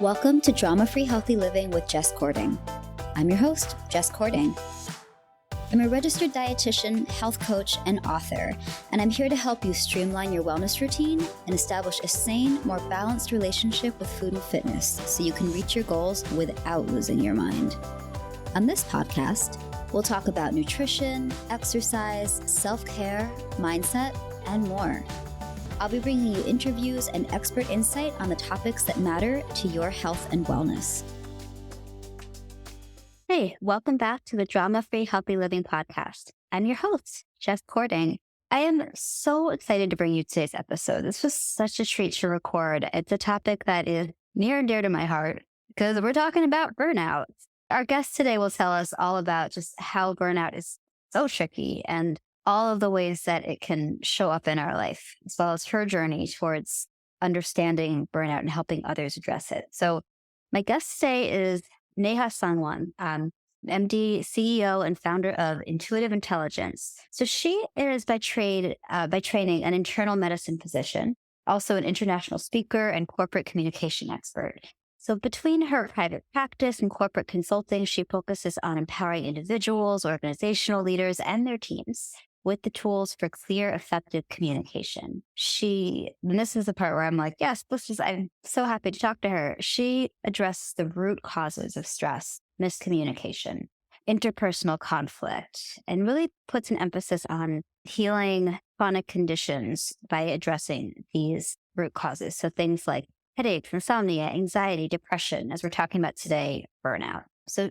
Welcome to Drama-Free Healthy Living with Jess Cording. I'm your host, Jess Cording. I'm a registered dietitian, health coach, and author, and I'm here to help you streamline your wellness routine and establish a sane, more balanced relationship with food and fitness so you can reach your goals without losing your mind. On this podcast, we'll talk about nutrition, exercise, self-care, mindset, and more. I'll be bringing you interviews and expert insight on the topics that matter to your health and wellness. Hey, welcome back to the Drama-Free Healthy Living podcast. I'm your host, Jess Cording. I am so excited to bring you today's episode. This was such a treat to record. It's a topic that is near and dear to my heart because we're talking about burnout. Our guest today will tell us all about just how burnout is so tricky and all of the ways that it can show up in our life, as well as her journey towards understanding burnout and helping others address it. So my guest today is Neha Sangwan, MD, CEO, and founder of Intuitive Intelligence. So she is by training an internal medicine physician, also an international speaker and corporate communication expert. So between her private practice and corporate consulting, she focuses on empowering individuals, organizational leaders, and their teams with the tools for clear, effective communication. And this is the part where I'm like, yes, I'm so happy to talk to her. She addressed the root causes of stress, miscommunication, interpersonal conflict, and really puts an emphasis on healing chronic conditions by addressing these root causes. So things like headaches, insomnia, anxiety, depression, as we're talking about today, burnout. So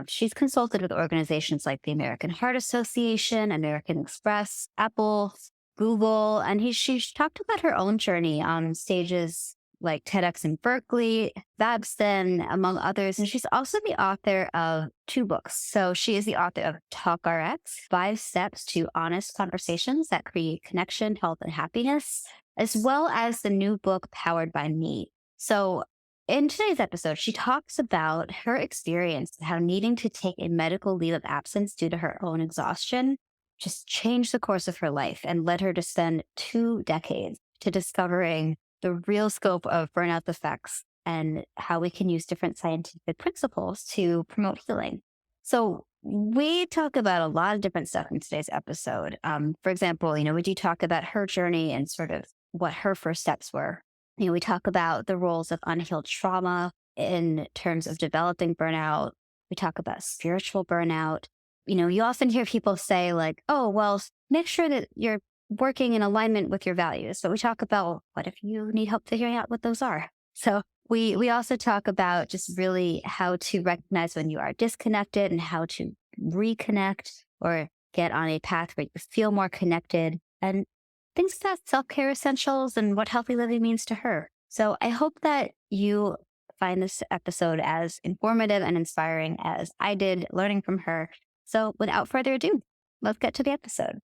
she's consulted with organizations like the American Heart Association, American Express, Apple, Google, and she's talked about her own journey on stages like TEDx in Berkeley, Babson, among others. And she's also the author of 2 books. So she is the author of Talk RX, 5 Steps to Honest Conversations That Create Connection, Health, and Happiness, as well as the new book, Powered by Me. So in today's episode, she talks about her experience and how needing to take a medical leave of absence due to her own exhaustion just changed the course of her life and led her to spend 2 decades to discovering the real scope of burnout effects and how we can use different scientific principles to promote healing. So we talk about a lot of different stuff in today's episode. For example, we do talk about her journey and sort of what her first steps were. We talk about the roles of unhealed trauma in terms of developing burnout. We talk about spiritual burnout. You often hear people say like, oh, well, make sure that you're working in alignment with your values. But we talk about what if you need help figuring out what those are? So we also talk about just really how to recognize when you are disconnected and how to reconnect or get on a path where you feel more connected, and things about self-care essentials and what healthy living means to her. So I hope that you find this episode as informative and inspiring as I did learning from her. So without further ado, let's get to the episode.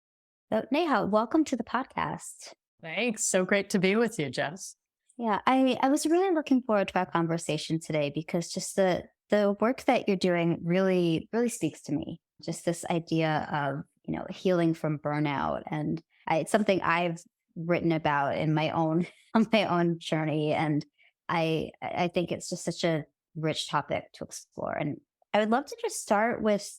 So Neha, welcome to the podcast. Thanks. So great to be with you, Jess. Yeah, I was really looking forward to our conversation today because just the work that you're doing really, really speaks to me. Just this idea of, healing from burnout. And it's something I've written about in my own journey. And I think it's just such a rich topic to explore. And I would love to just start with,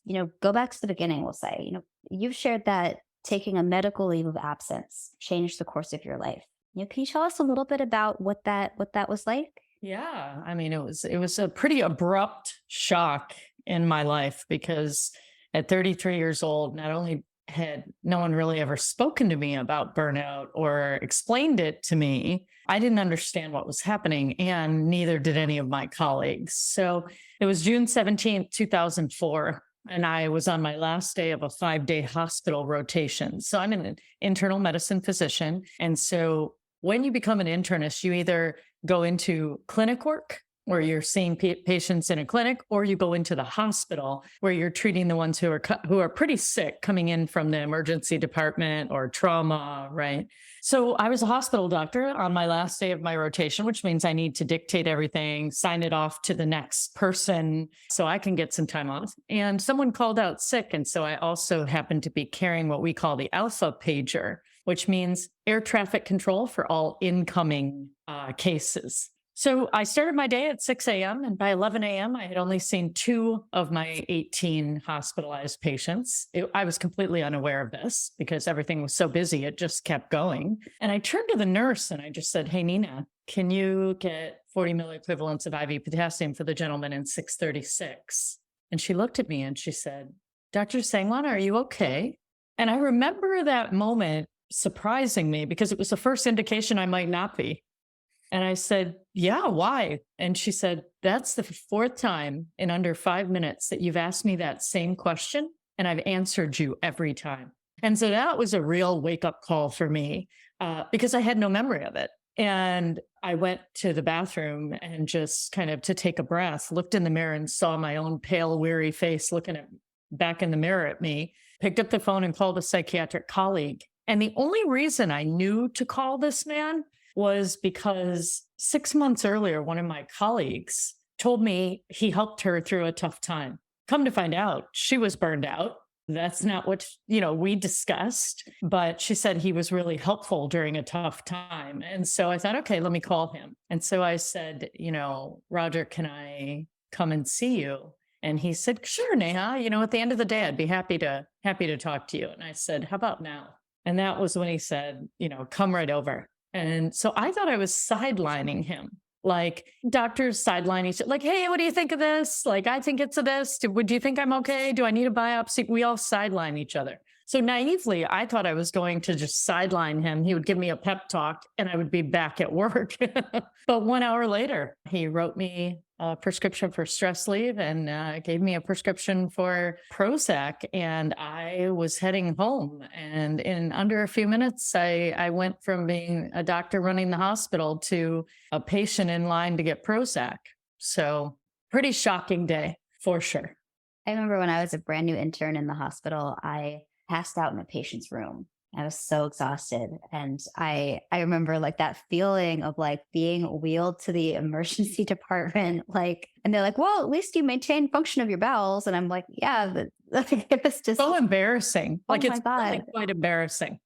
go back to the beginning, we'll say, you've shared that taking a medical leave of absence changed the course of your life. Can you tell us a little bit about what that was like? Yeah. I mean, it was a pretty abrupt shock in my life because at 33 years old, not only had no one really ever spoken to me about burnout or explained it to me, I didn't understand what was happening, and neither did any of my colleagues. So it was June 17th, 2004, and I was on my last day of a 5-day hospital rotation. So I'm an internal medicine physician. And so when you become an internist, you either go into clinic work where you're seeing patients in a clinic, or you go into the hospital where you're treating the ones who are pretty sick coming in from the emergency department or trauma, right? So I was a hospital doctor on my last day of my rotation, which means I need to dictate everything, sign it off to the next person so I can get some time off. And someone called out sick. And so I also happened to be carrying what we call the Alpha pager, which means air traffic control for all incoming cases. So I started my day at 6 a.m. and by 11 a.m., I had only seen two of my 18 hospitalized patients. I was completely unaware of this because everything was so busy. It just kept going. And I turned to the nurse and I just said, "Hey, Nina, can you get 40 milliequivalents of IV potassium for the gentleman in 636?" And she looked at me and she said, "Dr. Sangwan, are you okay?" And I remember that moment surprising me because it was the first indication I might not be. And I said, "Yeah, why?" And she said, "That's the fourth time in under 5 minutes that you've asked me that same question, and I've answered you every time." And so that was a real wake up call for me because I had no memory of it. And I went to the bathroom and just kind of to take a breath, looked in the mirror and saw my own pale, weary face looking at back in the mirror at me, picked up the phone and called a psychiatric colleague. And the only reason I knew to call this man was because 6 months earlier, one of my colleagues told me he helped her through a tough time. Come to find out, she was burned out. That's not what, we discussed, but she said he was really helpful during a tough time. And so I thought, okay, let me call him. And so I said, "Roger, can I come and see you?" And he said, "Sure, Neha, at the end of the day, I'd be happy to talk to you." And I said, "How about now?" And that was when he said, "Come right over." And so I thought I was sidelining him, like doctors sideline each, like, "Hey, what do you think of this? Like, I think it's a this. Do you think I'm okay? Do I need a biopsy?" We all sideline each other. So naively, I thought I was going to just sideline him. He would give me a pep talk and I would be back at work. But 1 hour later, he wrote me a prescription for stress leave and gave me a prescription for Prozac. And I was heading home. And in under a few minutes, I went from being a doctor running the hospital to a patient in line to get Prozac. So pretty shocking day for sure. I remember when I was a brand new intern in the hospital, I passed out in a patient's room. I was so exhausted. And I remember like that feeling of like being wheeled to the emergency department. Like, and they're like, "Well, at least you maintain function of your bowels." And I'm like, "Yeah, but like, it was just So embarrassing. oh Like my it's really God. quite embarrassing.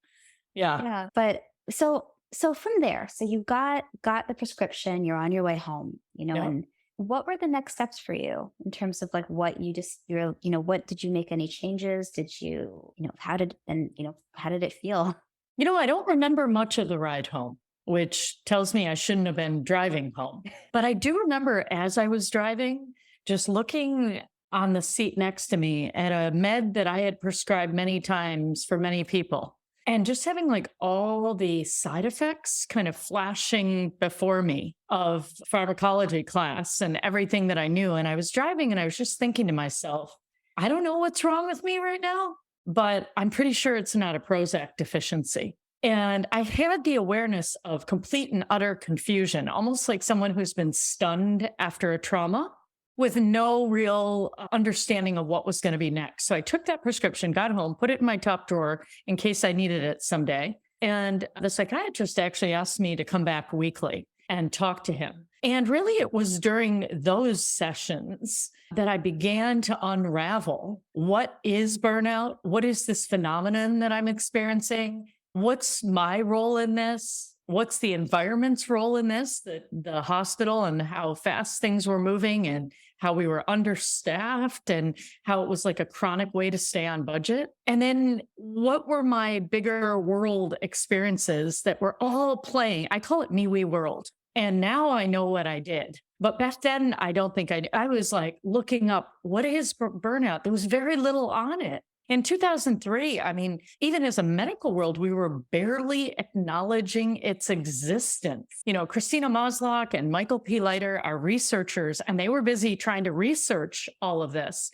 Yeah. Yeah. But so from there, so you got the prescription, you're on your way home, Yeah. and what were the next steps for you in terms of like what what did you make any changes? Did you, how did it feel? I don't remember much of the ride home, which tells me I shouldn't have been driving home. But I do remember as I was driving, just looking on the seat next to me at a med that I had prescribed many times for many people. And just having like all the side effects kind of flashing before me of pharmacology class and everything that I knew. And I was driving and I was just thinking to myself, I don't know what's wrong with me right now, but I'm pretty sure it's not a Prozac deficiency. And I had the awareness of complete and utter confusion, almost like someone who's been stunned after a trauma with no real understanding of what was going to be next. So I took that prescription, got home, put it in my top drawer in case I needed it someday. And the psychiatrist actually asked me to come back weekly and talk to him. And really, it was during those sessions that I began to unravel what is burnout? What is this phenomenon that I'm experiencing? What's my role in this? What's the environment's role in this? The hospital and how fast things were moving and how we were understaffed and how it was like a chronic way to stay on budget. And then what were my bigger world experiences that were all playing? I call it me, we world. And now I know what I did. But back then, I don't think I was like looking up what is burnout. There was very little on it. In 2003, I mean, even as a medical world, we were barely acknowledging its existence. Christina Moslock and Michael P. Leiter are researchers, and they were busy trying to research all of this.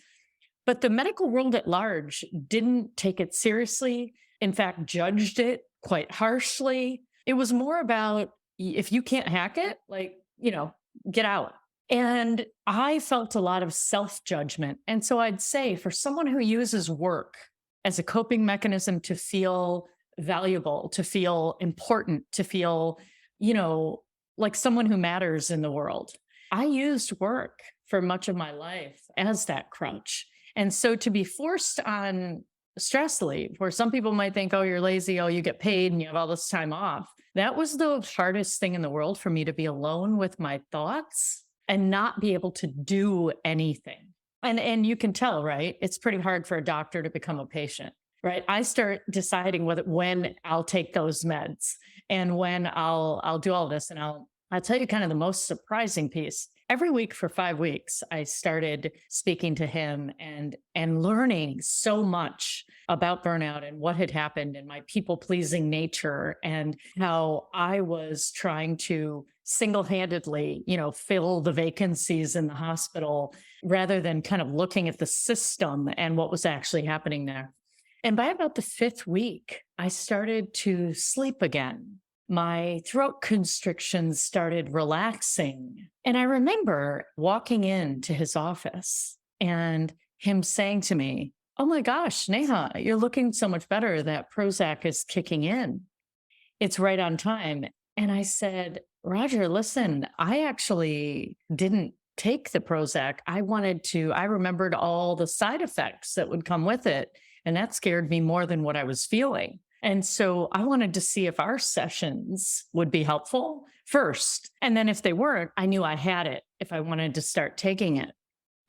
But the medical world at large didn't take it seriously. In fact, judged it quite harshly. It was more about if you can't hack it, get out. And I felt a lot of self-judgment. And so I'd say for someone who uses work as a coping mechanism to feel valuable, to feel important, to feel, like someone who matters in the world, I used work for much of my life as that crutch. And so to be forced on stress leave, where some people might think, oh, you're lazy, oh, you get paid and you have all this time off. That was the hardest thing in the world for me, to be alone with my thoughts and not be able to do anything. And you can tell, right? It's pretty hard for a doctor to become a patient, right? I start deciding when I'll take those meds and when I'll do all this. And I'll tell you kind of the most surprising piece. Every week for 5 weeks, I started speaking to him and learning so much about burnout and what had happened and my people pleasing nature and how I was trying to single-handedly, fill the vacancies in the hospital rather than kind of looking at the system and what was actually happening there. And by about the 5th week, I started to sleep again. My throat constrictions started relaxing. And I remember walking into his office and him saying to me, oh my gosh, Neha, you're looking so much better. That Prozac is kicking in. It's right on time. And I said, Roger, listen, I actually didn't take the Prozac. I remembered all the side effects that would come with it. And that scared me more than what I was feeling. And so I wanted to see if our sessions would be helpful first. And then if they weren't, I knew I had it if I wanted to start taking it.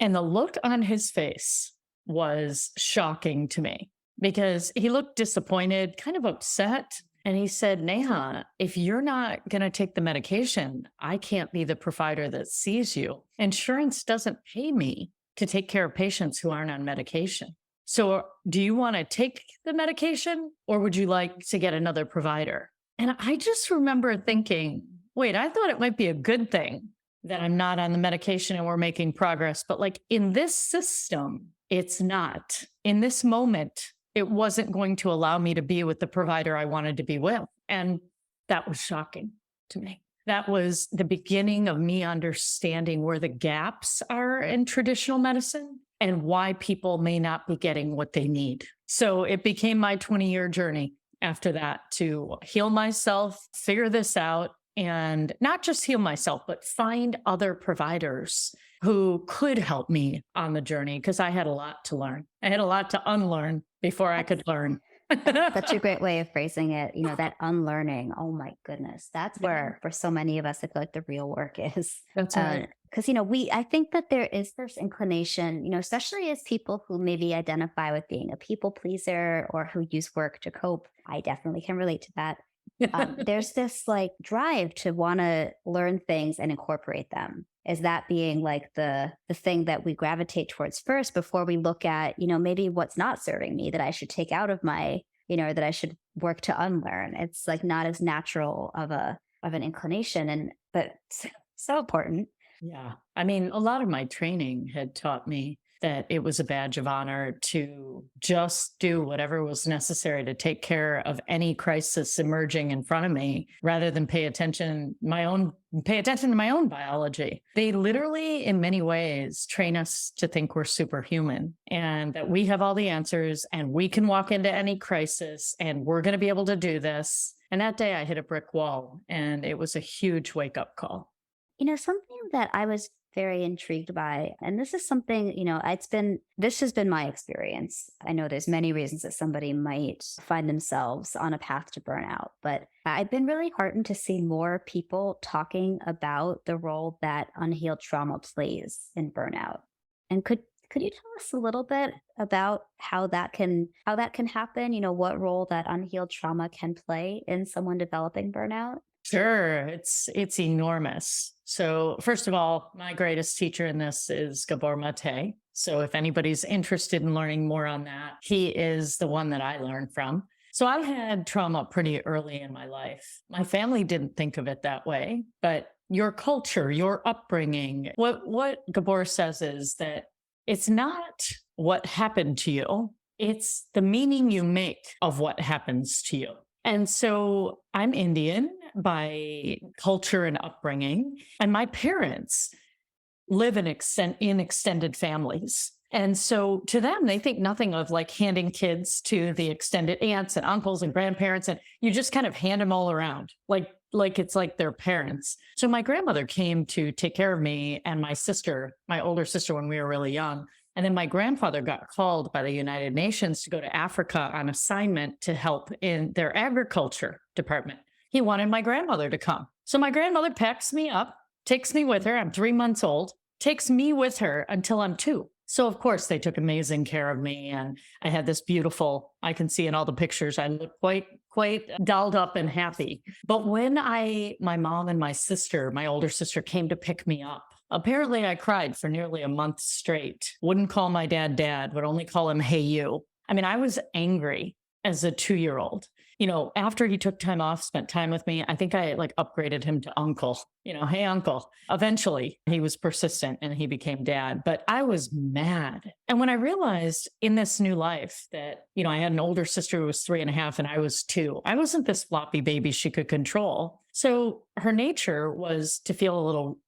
And the look on his face was shocking to me because he looked disappointed, kind of upset. And he said, Neha, if you're not going to take the medication, I can't be the provider that sees you. Insurance doesn't pay me to take care of patients who aren't on medication. So do you want to take the medication or would you like to get another provider? And I just remember thinking, wait, I thought it might be a good thing that I'm not on the medication and we're making progress. But like in this system, it's not. In this moment, it wasn't going to allow me to be with the provider I wanted to be with. And that was shocking to me. That was the beginning of me understanding where the gaps are in traditional medicine and why people may not be getting what they need. So it became my 20-year journey after that to heal myself, figure this out, and not just heal myself, but find other providers who could help me on the journey because I had a lot to learn. I had a lot to unlearn before I could learn. Such a great way of phrasing it. That unlearning. Oh my goodness. That's where for so many of us, I feel like the real work is. That's right. Because, I think that there is this inclination, especially as people who maybe identify with being a people pleaser or who use work to cope. I definitely can relate to that. There's this like drive to want to learn things and incorporate them. Is that being like the thing that we gravitate towards first before we look at, maybe what's not serving me that I should take out of my, that I should work to unlearn. It's like not as natural of an inclination, but so important. Yeah. I mean, a lot of my training had taught me that it was a badge of honor to just do whatever was necessary to take care of any crisis emerging in front of me rather than pay attention to my own biology. They literally, in many ways, train us to think we're superhuman and that we have all the answers and we can walk into any crisis and we're going to be able to do this. And that day I hit a brick wall and it was a huge wake-up call. Something that I was very intrigued by, and this is something, this has been my experience. I know there's many reasons that somebody might find themselves on a path to burnout, but I've been really heartened to see more people talking about the role that unhealed trauma plays in burnout. And could you tell us a little bit about how that can happen? What role that unhealed trauma can play in someone developing burnout? Sure. It's enormous. So first of all, my greatest teacher in this is Gabor Mate. So if anybody's interested in learning more on that, he is the one that I learned from. So I had trauma pretty early in my life. My family didn't think of it that way, but your culture, your upbringing, what Gabor says is that it's not what happened to you. It's the meaning you make of what happens to you. And so I'm Indian by culture and upbringing, and my parents live in extended families. And so to them, they think nothing of like handing kids to the extended aunts and uncles and grandparents, and you just kind of hand them all around like it's like their parents. So my grandmother came to take care of me and my older sister when we were really young. And then my grandfather got called by the United Nations to go to Africa on assignment to help in their agriculture department. He wanted my grandmother to come. So my grandmother packs me up, takes me with her. I'm 3 months old, takes me with her until I'm 2. So of course they took amazing care of me. And I had this beautiful, I can see in all the pictures, I look quite dolled up and happy. But when my mom and my sister, my older sister, came to pick me up, apparently I cried for nearly a month straight. Wouldn't call my dad, would only call him, hey, you. I mean, I was angry as a 2-year-old. After he took time off, spent time with me, I think I upgraded him to uncle, hey, uncle. Eventually he was persistent and he became dad, but I was mad. And when I realized in this new life that, I had an older sister who was 3.5 and I was 2, I wasn't this floppy baby she could control. So her nature was to feel a little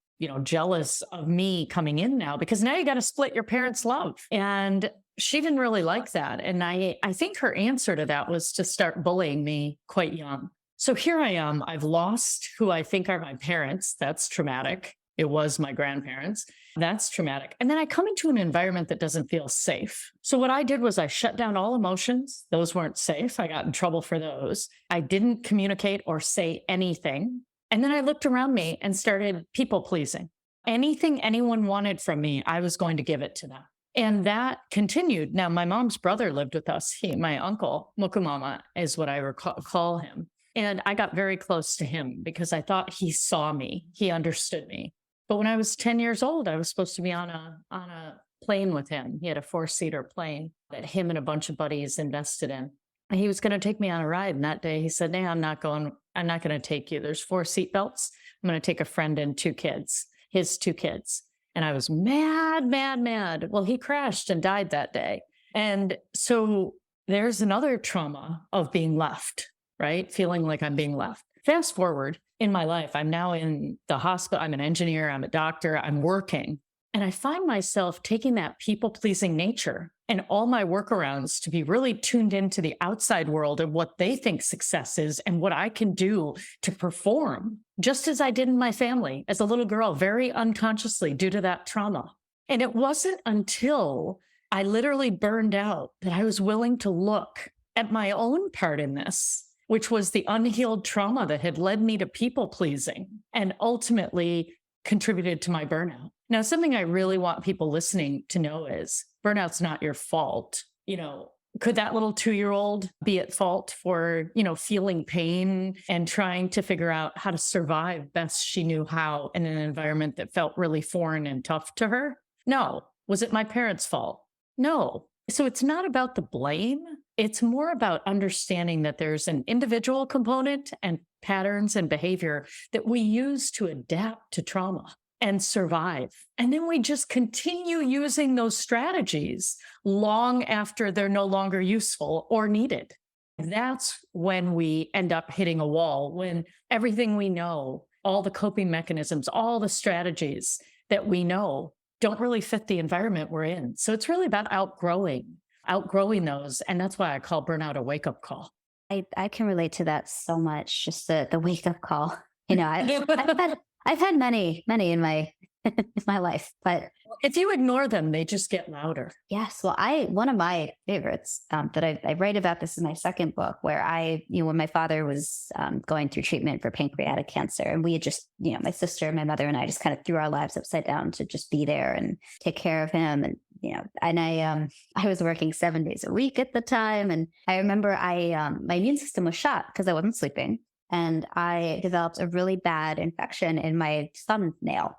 jealous of me coming in now, because now you got to split your parents' love. And she didn't really like that. And I think her answer to that was to start bullying me quite young. So here I am. I've lost who I think are my parents. That's traumatic. It was my grandparents. That's traumatic. And then I come into an environment that doesn't feel safe. So what I did was I shut down all emotions. Those weren't safe. I got in trouble for those. I didn't communicate or say anything. And then I looked around me and started people pleasing. Anything anyone wanted from me, I was going to give it to them. And that continued. Now, my mom's brother lived with us. My uncle, Mokumama, is what I call him. And I got very close to him because I thought he saw me. He understood me. But when I was 10 years old, I was supposed to be on a plane with him. He had a 4-seater plane that him and a bunch of buddies invested in. And he was going to take me on a ride. And that day he said, "Neha, I'm not going to take you. There's 4 seat belts. I'm going to take a friend and 2 kids, his 2 kids." And I was mad. Well, he crashed and died that day. And so there's another trauma of being left, right? Feeling like I'm being left. Fast forward in my life, I'm now in the hospital. I'm an engineer. I'm a doctor. I'm working. And I find myself taking that people-pleasing nature and all my workarounds to be really tuned into the outside world and what they think success is and what I can do to perform, just as I did in my family as a little girl, very unconsciously due to that trauma. And it wasn't until I literally burned out that I was willing to look at my own part in this, which was the unhealed trauma that had led me to people-pleasing and ultimately contributed to my burnout. Now, something I really want people listening to know is burnout's not your fault. Could that little 2-year-old be at fault for, feeling pain and trying to figure out how to survive best she knew how in an environment that felt really foreign and tough to her? No. Was it my parents' fault? No. So it's not about the blame. It's more about understanding that there's an individual component and patterns and behavior that we use to adapt to trauma and survive. And then we just continue using those strategies long after they're no longer useful or needed. That's when we end up hitting a wall, when everything we know, all the coping mechanisms, all the strategies that we know don't really fit the environment we're in. So it's really about outgrowing those. And that's why I call burnout a wake-up call. I can relate to that so much, just the wake-up call. I've had many in my life, but if you ignore them, they just get louder. Yes. Well, one of my favorites that I write about this in my second book, where when my father was going through treatment for pancreatic cancer, and we had just, my sister, my mother, and I just kind of threw our lives upside down to just be there and take care of him. And I was working 7 days a week at the time, and I remember my immune system was shot because I wasn't sleeping. And I developed a really bad infection in my thumbnail,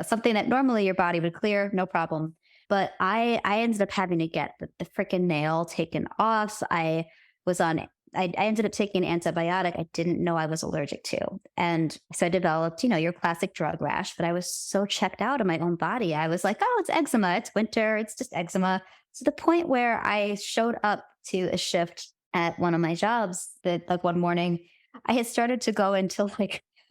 something that normally your body would clear, no problem. But I ended up having to get the freaking nail taken off. I ended up taking an antibiotic I didn't know I was allergic to. And so I developed, your classic drug rash, but I was so checked out of my own body. I was like, oh, it's eczema. It's winter. It's just eczema. To the point where I showed up to a shift at one of my jobs that one morning, I had started to go into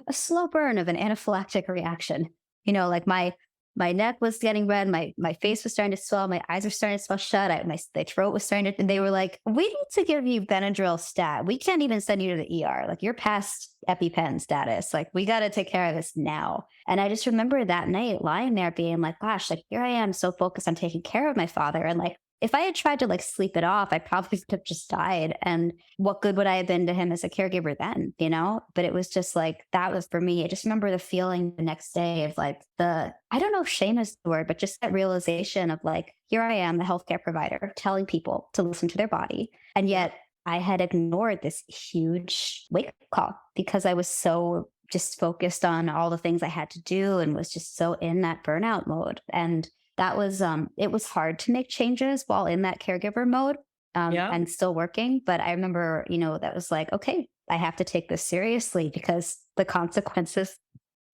a slow burn of an anaphylactic reaction. My my neck was getting red. My face was starting to swell. My eyes were starting to swell shut. My throat was starting to, and they were like, we need to give you Benadryl stat. We can't even send you to the ER. Like you're past EpiPen status. Like we got to take care of this now. And I just remember that night lying there being like, gosh, like here I am so focused on taking care of my father. And like, if I had tried to like sleep it off, I probably could have just died. And what good would I have been to him as a caregiver then, you know? But it was just like, that was for me. I just remember the feeling the next day of like I don't know if shame is the word, but just that realization of like, here I am, the healthcare provider, telling people to listen to their body. And yet I had ignored this huge wake up call because I was so just focused on all the things I had to do and was just so in that burnout mode. And that was it was hard to make changes while in that caregiver mode Yeah. and still working. But I remember, that was like, okay, I have to take this seriously because the consequences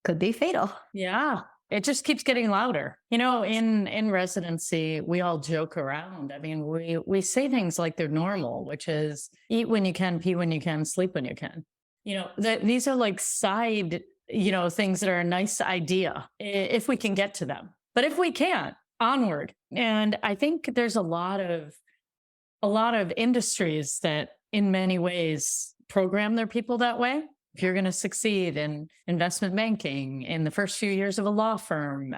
could be fatal. Yeah. It just keeps getting louder. In residency, we all joke around. I mean, we say things like they're normal, which is eat when you can, pee when you can, sleep when you can. These are like side, things that are a nice idea if we can get to them. But if we can't, onward. And I think there's a lot of industries that in many ways program their people that way. If you're going to succeed in investment banking, in the first few years of a law firm,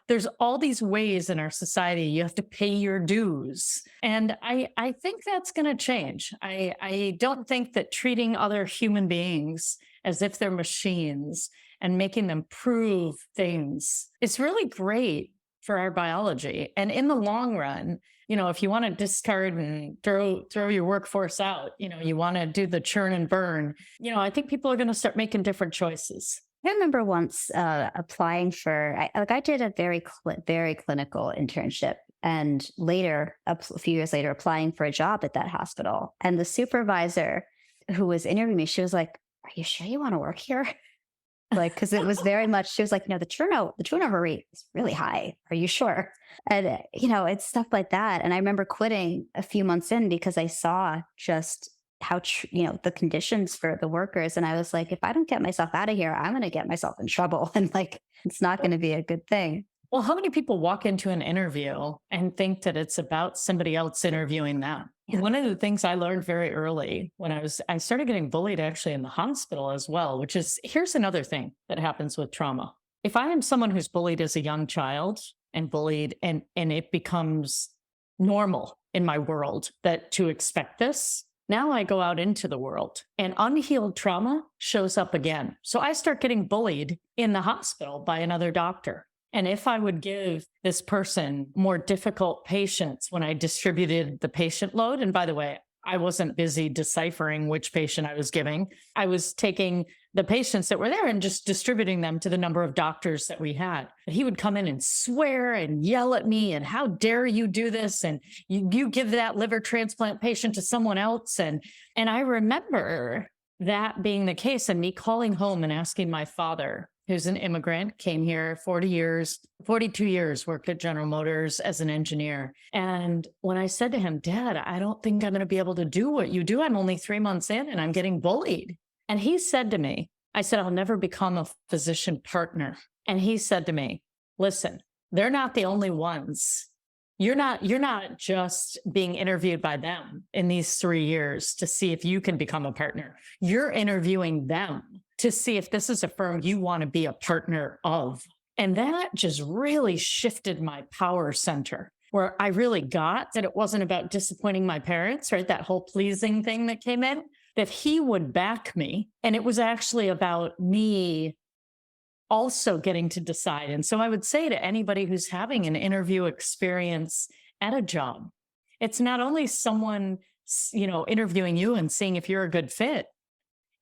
there's all these ways in our society you have to pay your dues. And I think that's going to change. I don't think that treating other human beings as if they're machines and making them prove things is really great for our biology. And in the long run, if you want to discard and throw your workforce out, you want to do the churn and burn, I think people are going to start making different choices. I remember once applying for, I did a very clinical internship, and later, a few years later, applying for a job at that hospital. And the supervisor who was interviewing me, she was like, "Are you sure you want to work here?" Like, because it was very much, she was like, "No, the turnover rate is really high. Are you sure?" And, it's stuff like that. And I remember quitting a few months in because I saw just how, the conditions for the workers. And I was like, if I don't get myself out of here, I'm going to get myself in trouble. And like, it's not going to be a good thing. Well, how many people walk into an interview and think that it's about somebody else interviewing them? Yeah. One of the things I learned very early when I started getting bullied actually in the hospital as well, which is, here's another thing that happens with trauma. If I am someone who's bullied as a young child and bullied and it becomes normal in my world that to expect this, now I go out into the world and unhealed trauma shows up again. So I start getting bullied in the hospital by another doctor. And if I would give this person more difficult patients when I distributed the patient load, and by the way, I wasn't busy deciphering which patient I was giving. I was taking the patients that were there and just distributing them to the number of doctors that we had. He would come in and swear and yell at me and how dare you do this? And you give that liver transplant patient to someone else. And I remember that being the case and me calling home and asking my father, who's an immigrant, came here 42 years, worked at General Motors as an engineer. And when I said to him, "Dad, I don't think I'm going to be able to do what you do. I'm only 3 months in and I'm getting bullied." And he said to me, I said, "I'll never become a physician partner." And he said to me, "Listen, they're not the only ones. You're not just being interviewed by them in these 3 years to see if you can become a partner. You're interviewing them to see if this is a firm you want to be a partner of." And that just really shifted my power center, where I really got that it wasn't about disappointing my parents, right? That whole pleasing thing that came in, that he would back me. And it was actually about me also getting to decide. And so I would say to anybody who's having an interview experience at a job, it's not only someone, interviewing you and seeing if you're a good fit.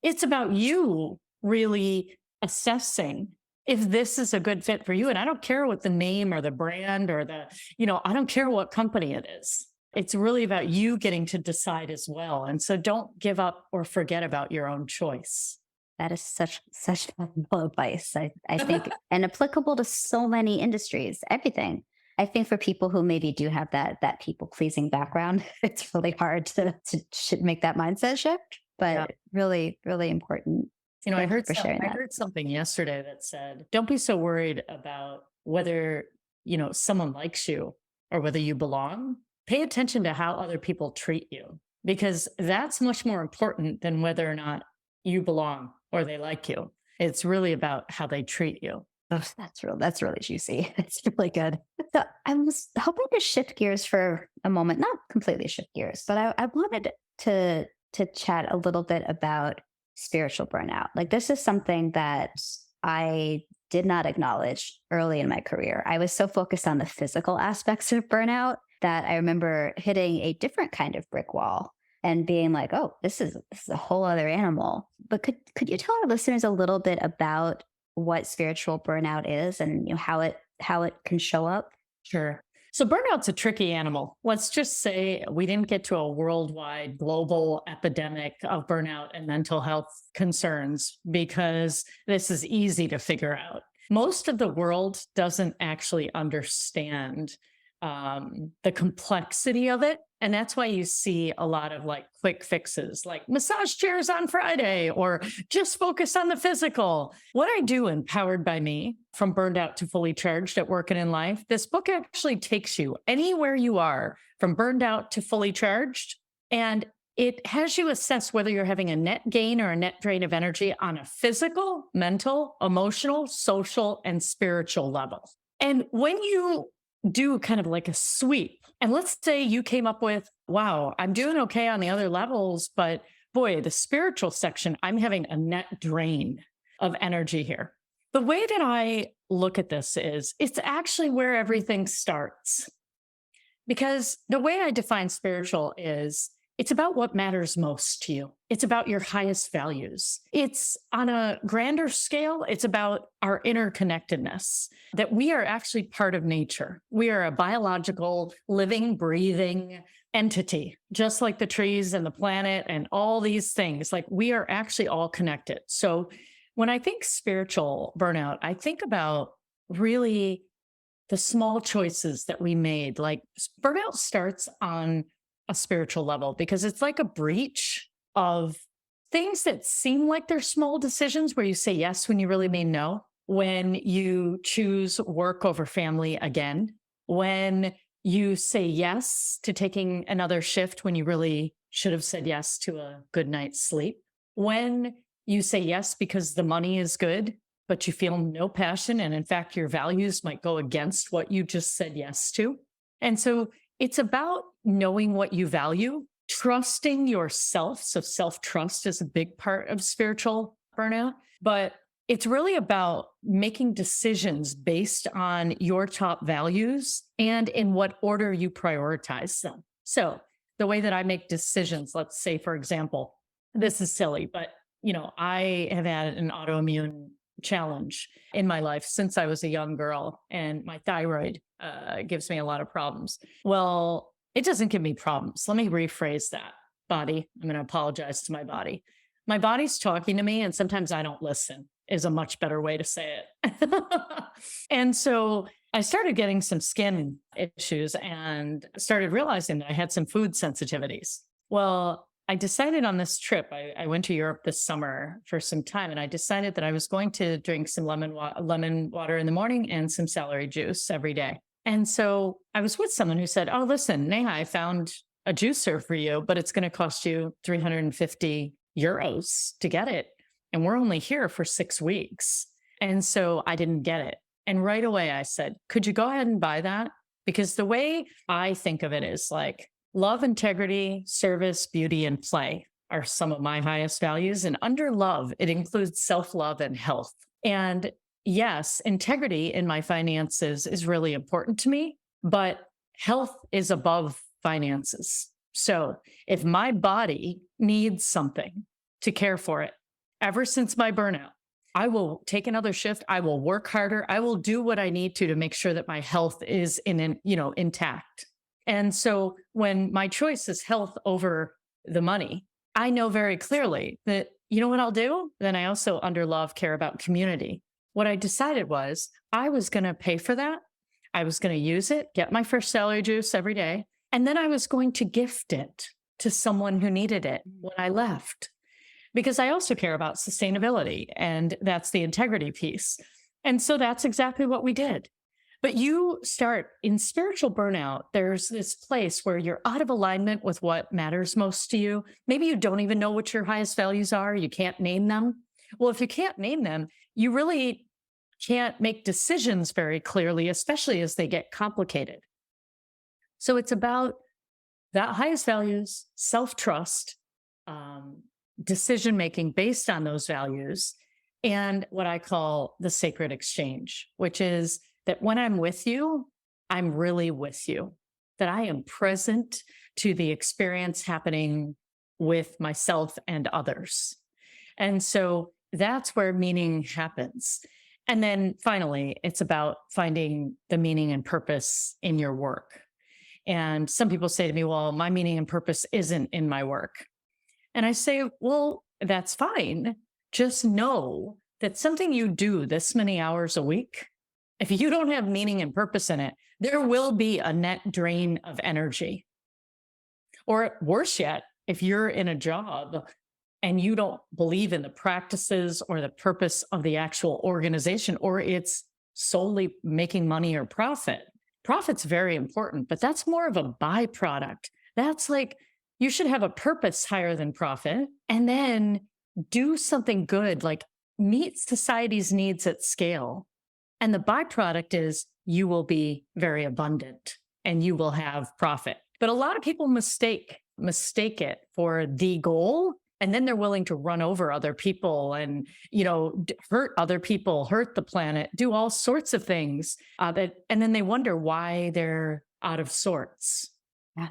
It's about you really assessing if this is a good fit for you. And I don't care what the name or the brand or I don't care what company it is. It's really about you getting to decide as well. And so don't give up or forget about your own choice. That is such valuable advice, I think, and applicable to so many industries, everything. I think for people who maybe do have that people pleasing background, it's really hard to make that mindset shift, but really, really important. I heard something yesterday that said, don't be so worried about whether, someone likes you or whether you belong, pay attention to how other people treat you, because that's much more important than whether or not you belong or they like you. It's really about how they treat you. Oh, that's real. That's really juicy. It's really good. So I was hoping to shift gears for a moment, not completely shift gears, but I wanted to chat a little bit about spiritual burnout. Like this is something that I did not acknowledge early in my career. I was so focused on the physical aspects of burnout that I remember hitting a different kind of brick wall and being like, "Oh, this is a whole other animal." But could you tell our listeners a little bit about what spiritual burnout is and how it can show up? Sure. So burnout's a tricky animal. Let's just say we didn't get to a worldwide global epidemic of burnout and mental health concerns because this is easy to figure out. Most of the world doesn't actually understand the complexity of it. And that's why you see a lot of like quick fixes, like massage chairs on Friday, or just focus on the physical. What I do, empowered by me, from burned out to fully charged at work and in life, this book actually takes you anywhere you are from burned out to fully charged. And it has you assess whether you're having a net gain or a net drain of energy on a physical, mental, emotional, social, and spiritual level. And when you do kind of like a sweep, and let's say you came up with, wow, I'm doing okay on the other levels, but boy, the spiritual section, I'm having a net drain of energy here. The way that I look at this is it's actually where everything starts. Because the way I define spiritual is it's about what matters most to you. It's about your highest values. It's on a grander scale, it's about our interconnectedness, that we are actually part of nature. We are a biological, living, breathing entity, just like the trees and the planet and all these things. Like we are actually all connected. So when I think spiritual burnout, I think about really the small choices that we made. Like burnout starts on a spiritual level because it's like a breach of things that seem like they're small decisions where you say yes when you really mean no, when you choose work over family again, when you say yes to taking another shift when you really should have said yes to a good night's sleep, when you say yes because the money is good, but you feel no passion. And in fact, your values might go against what you just said yes to. And so it's about knowing what you value, trusting yourself. So self-trust is a big part of spiritual burnout, but it's really about making decisions based on your top values and in what order you prioritize them. So the way that I make decisions, let's say, for example, this is silly, but I have had an autoimmune challenge in my life since I was a young girl, and my thyroid gives me a lot of problems. Well, it doesn't give me problems. Let me rephrase that. Body, I'm going to apologize to my body. My body's talking to me, and sometimes I don't listen, is a much better way to say it. And so I started getting some skin issues and started realizing that I had some food sensitivities. Well, I decided on this trip, I went to Europe this summer for some time, and I decided that I was going to drink some lemon water in the morning and some celery juice every day. And so I was with someone who said, "Oh, listen, Neha, I found a juicer for you, but it's going to cost you 350 euros to get it. And we're only here for 6 weeks." And so I didn't get it. And right away I said, "Could you go ahead and buy that?" Because the way I think of it is like, love, integrity, service, beauty, and play are some of my highest values. And under love, it includes self-love and health. And yes, integrity in my finances is really important to me, but health is above finances. So if my body needs something to care for it, ever since my burnout, I will take another shift. I will work harder. I will do what I need to make sure that my health is intact. And so when my choice is health over the money, I know very clearly that, you know what I'll do? Then I also under love care about community. What I decided was I was going to pay for that. I was going to use it, get my first celery juice every day. And then I was going to gift it to someone who needed it when I left. Because I also care about sustainability, and that's the integrity piece. And so that's exactly what we did. But you start in spiritual burnout, there's this place where you're out of alignment with what matters most to you. Maybe you don't even know what your highest values are. You can't name them. Well, if you can't name them, you really can't make decisions very clearly, especially as they get complicated. So it's about that highest values, self trust, decision making based on those values, and what I call the sacred exchange, which is that when I'm with you, I'm really with you, that I am present to the experience happening with myself and others. And so that's where meaning happens. And then finally, it's about finding the meaning and purpose in your work. And some people say to me, well, my meaning and purpose isn't in my work. And I say, well, that's fine. Just know that something you do this many hours a week, if you don't have meaning and purpose in it, there will be a net drain of energy. Or worse yet, if you're in a job and you don't believe in the practices or the purpose of the actual organization, or it's solely making money or profit. Profit's very important, but that's more of a byproduct. That's like, you should have a purpose higher than profit, and then do something good, like meet society's needs at scale. And the byproduct is you will be very abundant and you will have profit. But a lot of people mistake it for the goal. And then they're willing to run over other people and, hurt other people, hurt the planet, do all sorts of things and then they wonder why they're out of sorts. Yeah.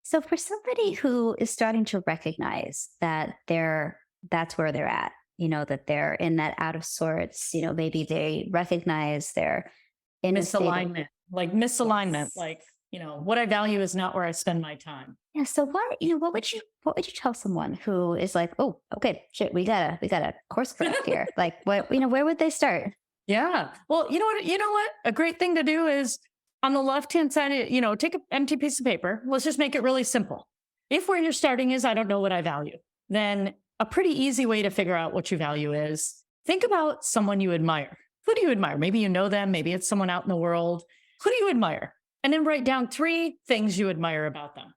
So for somebody who is starting to recognize that that's where they're at, that they're in that out of sorts, maybe they recognize they're in misalignment, Yes. like, what I value is not where I spend my time. Yeah. So what would you tell someone who is like, oh, okay, shit, we gotta course correct here. Like where would they start? Yeah. Well, you know what? A great thing to do is on the left-hand side, take an empty piece of paper. Let's just make it really simple. If where you're starting is, I don't know what I value, then a pretty easy way to figure out what you value is think about someone you admire. Who do you admire? Maybe you know them. Maybe it's someone out in the world. Who do you admire? And then write down 3 things you admire about them.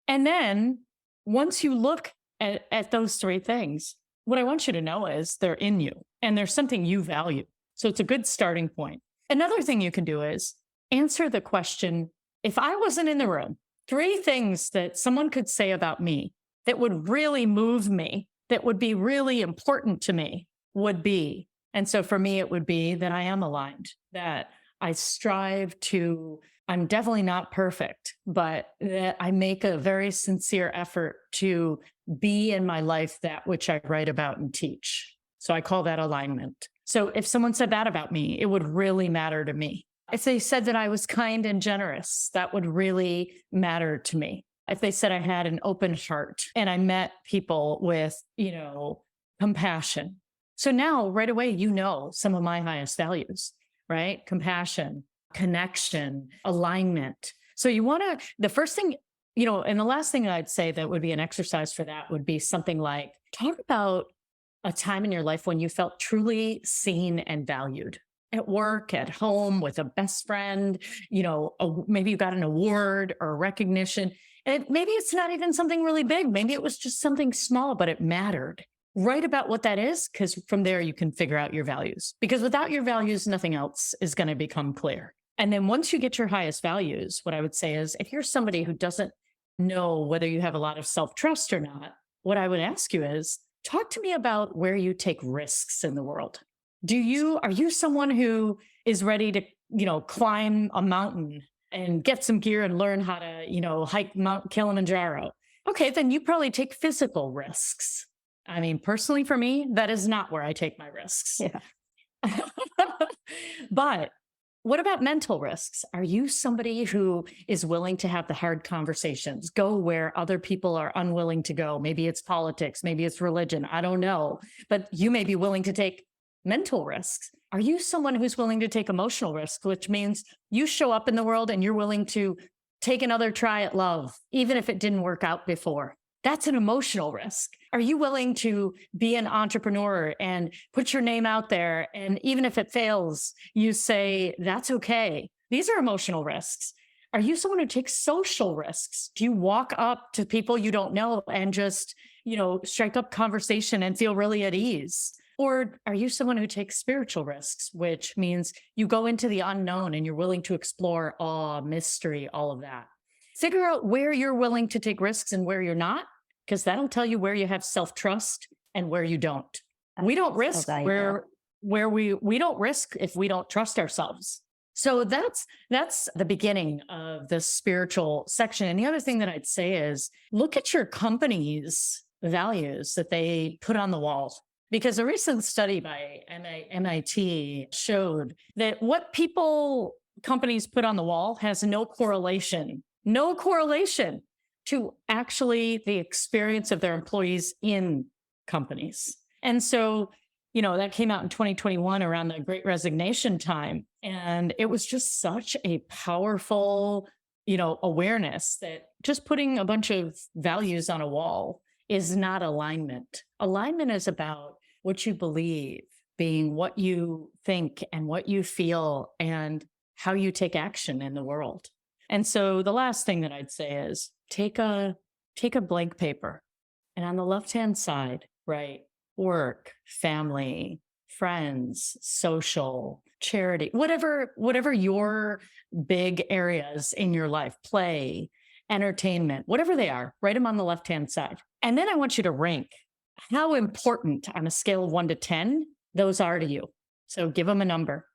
And then once you look at those 3 things, what I want you to know is they're in you and there's something you value. So it's a good starting point. Another thing you can do is answer the question, if I wasn't in the room, 3 things that someone could say about me that would really move me, that would be really important to me would be. And so for me, it would be that I am aligned, that I strive to, I'm definitely not perfect, but that I make a very sincere effort to be in my life that which I write about and teach. So I call that alignment. So if someone said that about me, it would really matter to me. If they said that I was kind and generous, that would really matter to me. If they said I had an open heart and I met people with, compassion. So now right away, some of my highest values, right? Compassion, connection, alignment. So the first thing, and the last thing I'd say that would be an exercise for that would be something like, talk about a time in your life when you felt truly seen and valued. At work, at home, with a best friend, maybe you got an award or a recognition. And maybe it's not even something really big. Maybe it was just something small, but it mattered. Write about what that is, because from there you can figure out your values. Because without your values, nothing else is going to become clear. And then once you get your highest values, what I would say is, if you're somebody who doesn't know whether you have a lot of self-trust or not, what I would ask you is, talk to me about where you take risks in the world. Are you someone who is ready to, climb a mountain and get some gear and learn how to, hike Mount Kilimanjaro? Okay, then you probably take physical risks. I mean, personally for me, that is not where I take my risks. Yeah. But what about mental risks? Are you somebody who is willing to have the hard conversations, go where other people are unwilling to go? Maybe it's politics, maybe it's religion, I don't know. But you may be willing to take mental risks. Are you someone who's willing to take emotional risks, which means you show up in the world and you're willing to take another try at love, even if it didn't work out before? That's an emotional risk. Are you willing to be an entrepreneur and put your name out there? And even if it fails, you say, that's okay. These are emotional risks. Are you someone who takes social risks? Do you walk up to people you don't know and just, strike up conversation and feel really at ease? Or are you someone who takes spiritual risks, which means you go into the unknown and you're willing to explore awe, mystery, all of that? Figure out where you're willing to take risks and where you're not, because that'll tell you where you have self-trust and where you don't. We don't risk where we don't risk if we don't trust ourselves. So that's the beginning of the spiritual section. And the other thing that I'd say is look at your company's values that they put on the wall. Because a recent study by MIT showed that what companies put on the wall has no correlation to actually the experience of their employees in companies. And so, that came out in 2021 around the Great Resignation time. And it was just such a powerful, awareness that just putting a bunch of values on a wall is not alignment. Alignment is about what you believe, being what you think and what you feel and how you take action in the world. And so the last thing that I'd say is take a blank paper and on the left-hand side, write work, family, friends, social, charity, whatever your big areas in your life, play, entertainment, whatever they are, write them on the left-hand side. And then I want you to rank how important on a scale of 1 to 10 those are to you. So give them a number.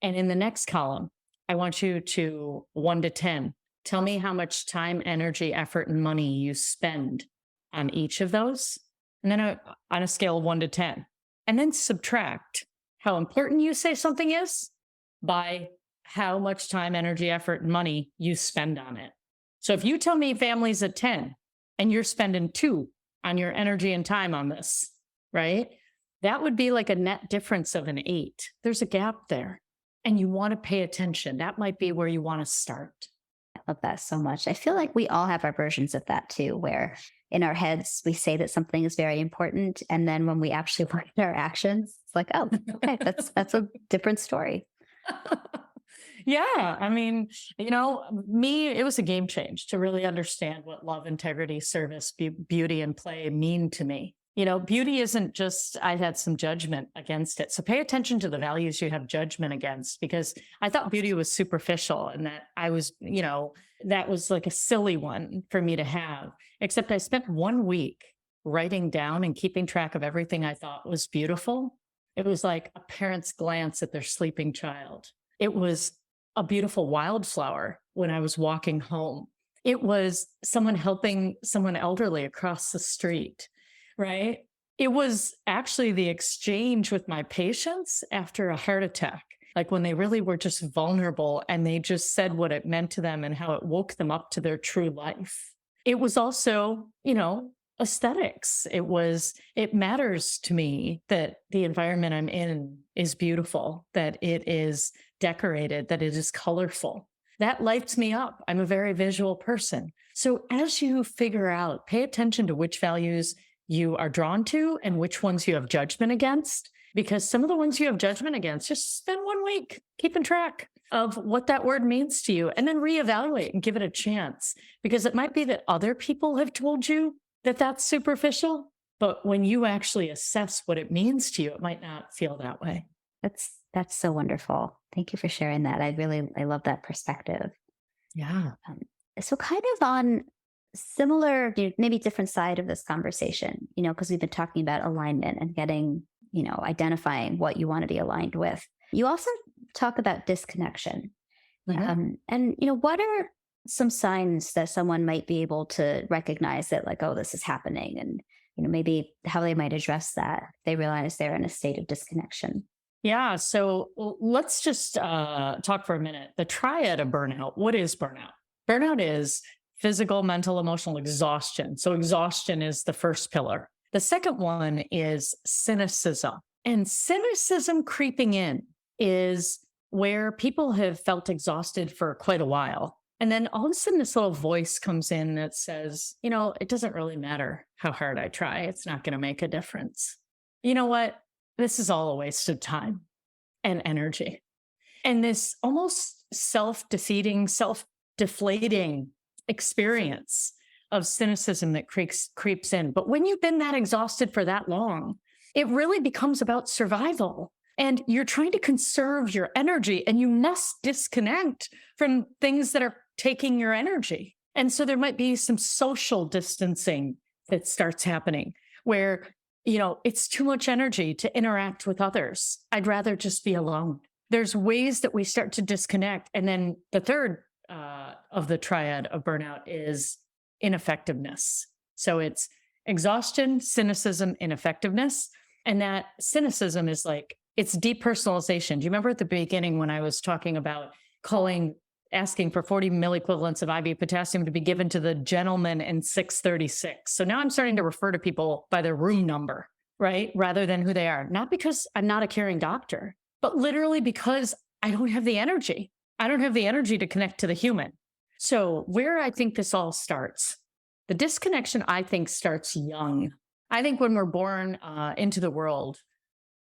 And in the next column, I want you to 1 to 10. Tell me how much time, energy, effort, and money you spend on each of those. And then on a scale of 1 to 10. And then subtract how important you say something is by how much time, energy, effort, and money you spend on it. So if you tell me family's at 10 and you're spending 2 on your energy and time on this, right? That would be like a net difference of an 8. There's a gap there. And you want to pay attention. That might be where you want to start. I love that so much. I feel like we all have our versions of that too, where in our heads, we say that something is very important. And then when we actually look at our actions, it's like, oh, okay, that's a different story. Yeah. I mean, me, it was a game change to really understand what love, integrity, service, beauty, and play mean to me. Beauty isn't just, I had some judgment against it. So pay attention to the values you have judgment against, because I thought beauty was superficial and that I was, that was like a silly one for me to have, except I spent 1 week writing down and keeping track of everything I thought was beautiful. It was like a parent's glance at their sleeping child. It was a beautiful wildflower when I was walking home. It was someone helping someone elderly across the street. Right? It was actually the exchange with my patients after a heart attack, like when they really were just vulnerable and they just said what it meant to them and how it woke them up to their true life. It was also, aesthetics. It matters to me that the environment I'm in is beautiful, that it is decorated, that it is colorful. That lights me up. I'm a very visual person. So as you figure out, pay attention to which values you are drawn to and which ones you have judgment against, because some of the ones you have judgment against, just spend 1 week keeping track of what that word means to you and then reevaluate and give it a chance, because it might be that other people have told you that that's superficial, but when you actually assess what it means to you, it might not feel that way. That's so wonderful. Thank you for sharing that. I love that perspective. Yeah. So kind of on similar, maybe different side of this conversation, because we've been talking about alignment and getting, identifying what you want to be aligned with. You also talk about disconnection. And, what are some signs that someone might be able to recognize that like, oh, this is happening, and, maybe how they might address that if they realize they're in a state of disconnection? Yeah. So let's just talk for a minute. The triad of burnout. What is burnout? Burnout is physical, mental, emotional exhaustion. So exhaustion is the first pillar. The second one is cynicism. And cynicism creeping in is where people have felt exhausted for quite a while. And then all of a sudden, this little voice comes in that says, it doesn't really matter how hard I try. It's not going to make a difference. You know what? This is all a waste of time and energy. And this almost self-defeating, self-deflating experience of cynicism that creeps in. But when you've been that exhausted for that long, it really becomes about survival. And you're trying to conserve your energy, and you must disconnect from things that are taking your energy. And so there might be some social distancing that starts happening where, it's too much energy to interact with others. I'd rather just be alone. There's ways that we start to disconnect. And then the third of the triad of burnout is ineffectiveness. So it's exhaustion, cynicism, ineffectiveness. And that cynicism is like, it's depersonalization. Do you remember at the beginning when I was talking about asking for 40 milliequivalents of IV potassium to be given to the gentleman in 636? So now I'm starting to refer to people by their room number, right? Rather than who they are. Not because I'm not a caring doctor, but literally because I don't have the energy. I don't have the energy to connect to the human. So where I think this all starts, the disconnection, I think, starts young. I think when we're born into the world,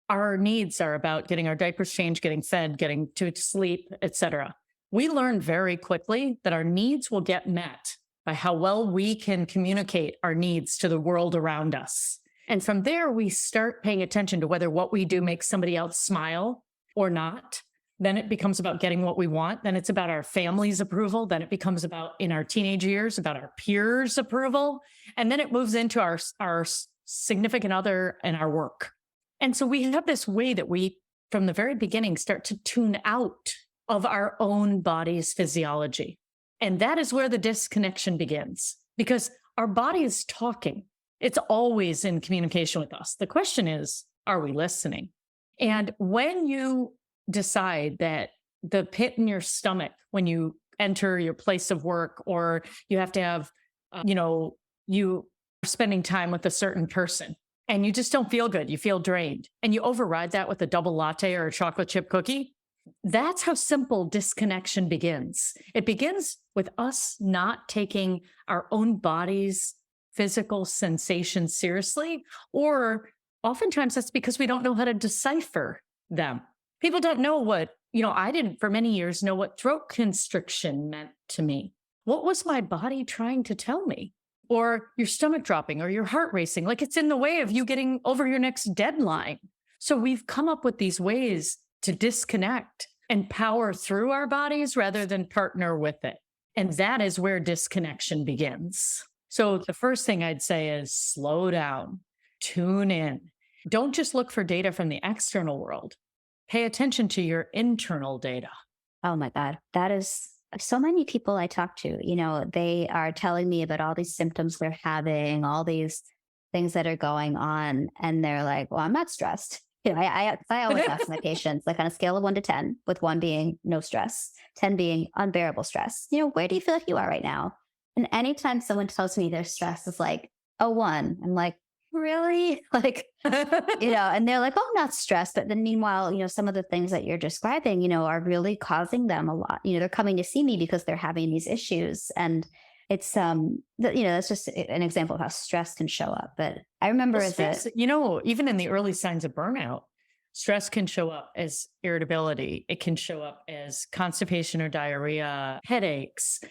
our needs are about getting our diapers changed, getting fed, getting to sleep, etc. We learn very quickly that our needs will get met by how well we can communicate our needs to the world around us. And from there, we start paying attention to whether what we do makes somebody else smile or not. Then it becomes about getting what we want. Then it's about our family's approval. Then it becomes about, in our teenage years, about our peers' approval. And then it moves into our significant other and our work. And so we have this way that we, from the very beginning, start to tune out of our own body's physiology. And that is where the disconnection begins, because our body is talking. It's always in communication with us. The question is, are we listening? And when you decide that the pit in your stomach, when you enter your place of work, or you have to have, you are spending time with a certain person and you just don't feel good, you feel drained, and you override that with a double latte or a chocolate chip cookie, that's how simple disconnection begins. It begins with us not taking our own body's physical sensations seriously, or oftentimes that's because we don't know how to decipher them. People don't know what, I didn't for many years know what throat constriction meant to me. What was my body trying to tell me? Or your stomach dropping or your heart racing, like it's in the way of you getting over your next deadline. So we've come up with these ways to disconnect and power through our bodies rather than partner with it. And that is where disconnection begins. So the first thing I'd say is slow down, tune in. Don't just look for data from the external world. Pay attention to your internal data. Oh my God. That is so many people I talk to, they are telling me about all these symptoms they're having, all these things that are going on. And they're like, well, I'm not stressed. I always ask my patients, like on a scale of 1 to 10, with 1 being no stress, 10 being unbearable stress, where do you feel like you are right now? And anytime someone tells me they're stressed, it's like a 1. I'm like, really? Like, and they're like, oh, I'm not stressed. But then meanwhile, some of the things that you're describing, are really causing them a lot. They're coming to see me because they're having these issues. And it's, that's just an example of how stress can show up. But I remember even in the early signs of burnout, stress can show up as irritability. It can show up as constipation or diarrhea, headaches,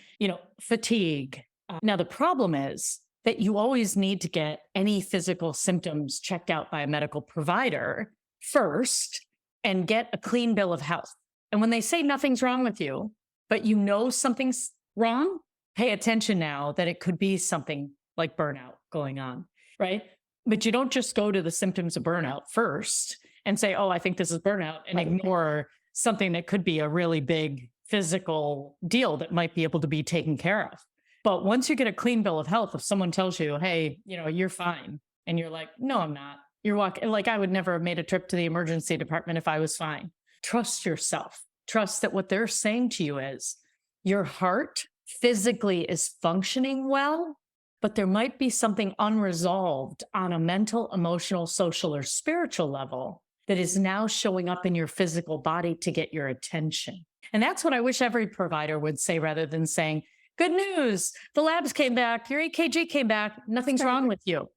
fatigue. Now, the problem is that you always need to get any physical symptoms checked out by a medical provider first and get a clean bill of health. And when they say nothing's wrong with you, but something's wrong, pay attention now that it could be something like burnout going on, right? But you don't just go to the symptoms of burnout first and say, oh, I think this is burnout, and ignore something that could be a really big physical deal that might be able to be taken care of. But once you get a clean bill of health, if someone tells you, hey, you're fine, and you're like, no, I'm not. You're walking, like I would never have made a trip to the emergency department if I was fine. Trust yourself. Trust that what they're saying to you is your heart physically is functioning well, but there might be something unresolved on a mental, emotional, social, or spiritual level that is now showing up in your physical body to get your attention. And that's what I wish every provider would say rather than saying, good news, the labs came back, your EKG came back, nothing's wrong with you.